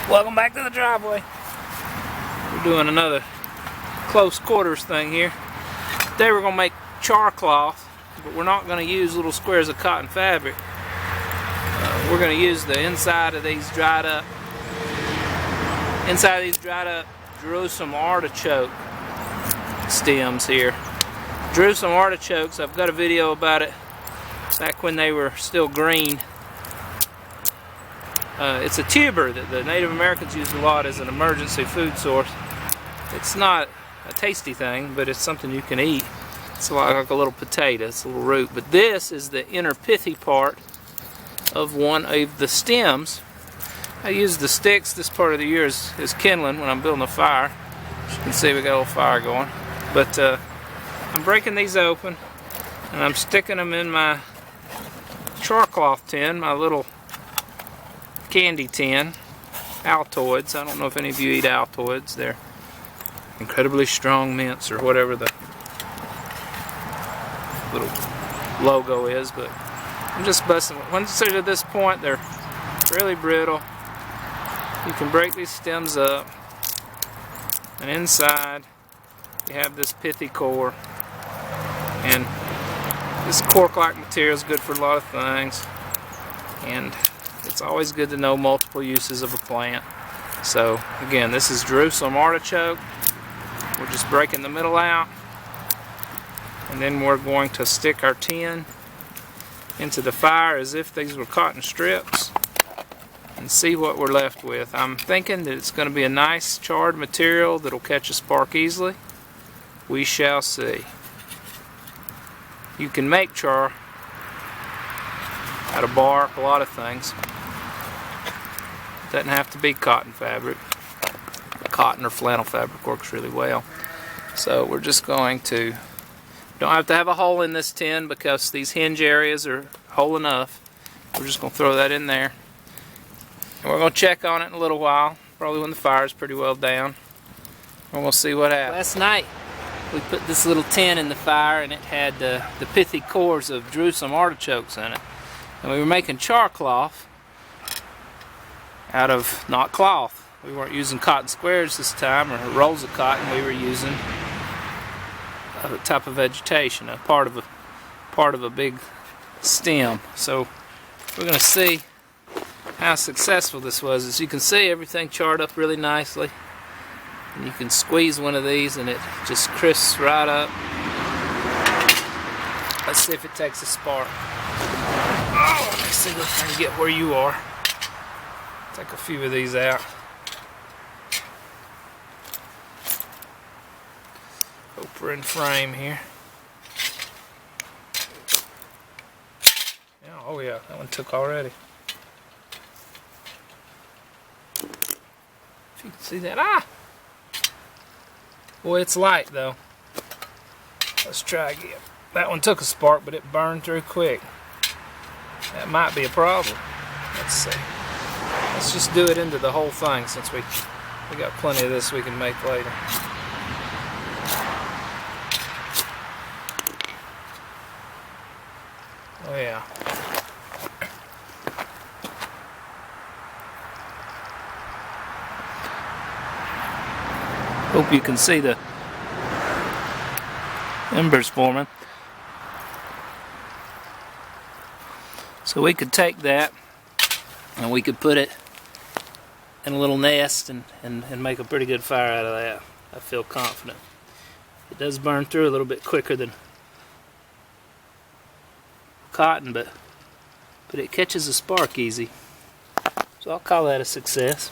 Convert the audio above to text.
Welcome back to the driveway. We're doing another close quarters thing here. Today we're going to make charcloth, but we're not going to use little squares of cotton fabric. We're going to use the inside of these dried up Jerusalem artichoke stems here. Jerusalem artichokes, I've got a video about it back when they were still green. It's a tuber that the Native Americans used a lot as an emergency food source. It's not a tasty thing, but it's something you can eat. It's like a little potato, it's a little root. But this is the inner pithy part of one of the stems. I use the sticks this part of the year as kindling when I'm building a fire. As you can see, we got a little fire going. But I'm breaking these open and I'm sticking them in my charcloth tin, my little candy tin, Altoids. I don't know if any of you eat Altoids. They're incredibly strong mints or whatever the little logo is, but I'm just busting. Once they're to this point, they're really brittle. You can break these stems up, and inside you have this pithy core, and this cork-like material is good for a lot of things, and it's always good to know multiple uses of a plant. So again, this is Jerusalem artichoke. We're just breaking the middle out, and then we're going to stick our tin into the fire as if these were cotton strips and see what we're left with. I'm thinking that it's going to be a nice charred material that'll catch a spark easily. We shall see. You can make char out of bark, a lot of things. It doesn't have to be cotton fabric. Cotton or flannel fabric works really well. So we're just going to, don't have to have a hole in this tin because these hinge areas are hole enough. We're just going to throw that in there. And we're going to check on it in a little while, probably when the fire is pretty well down. And we'll see what happens. Last night we put this little tin in the fire and it had the pithy cores of Jerusalem artichokes in it. And we were making charcloth out of not cloth. We weren't using cotton squares this time or rolls of cotton. We were using a type of vegetation, a part of a big stem. So we're going to see how successful this was. As you can see, everything charred up really nicely. And you can squeeze one of these and it just crisps right up. Let's see if it takes a spark. Oh, let me see if I can get where you are. Take a few of these out. Hope we're in frame here. Yeah, oh yeah, that one took already. If you can see that, ah! Boy, it's light though. Let's try again. That one took a spark, but it burned through quick. That might be a problem. Let's see. Let's just do it into the whole thing since we got plenty of this we can make later. Oh yeah. Hope you can see the embers forming. So we could take that and we could put it in a little nest and make a pretty good fire out of that. I feel confident. It does burn through a little bit quicker than cotton, but it catches a spark easy. So I'll call that a success.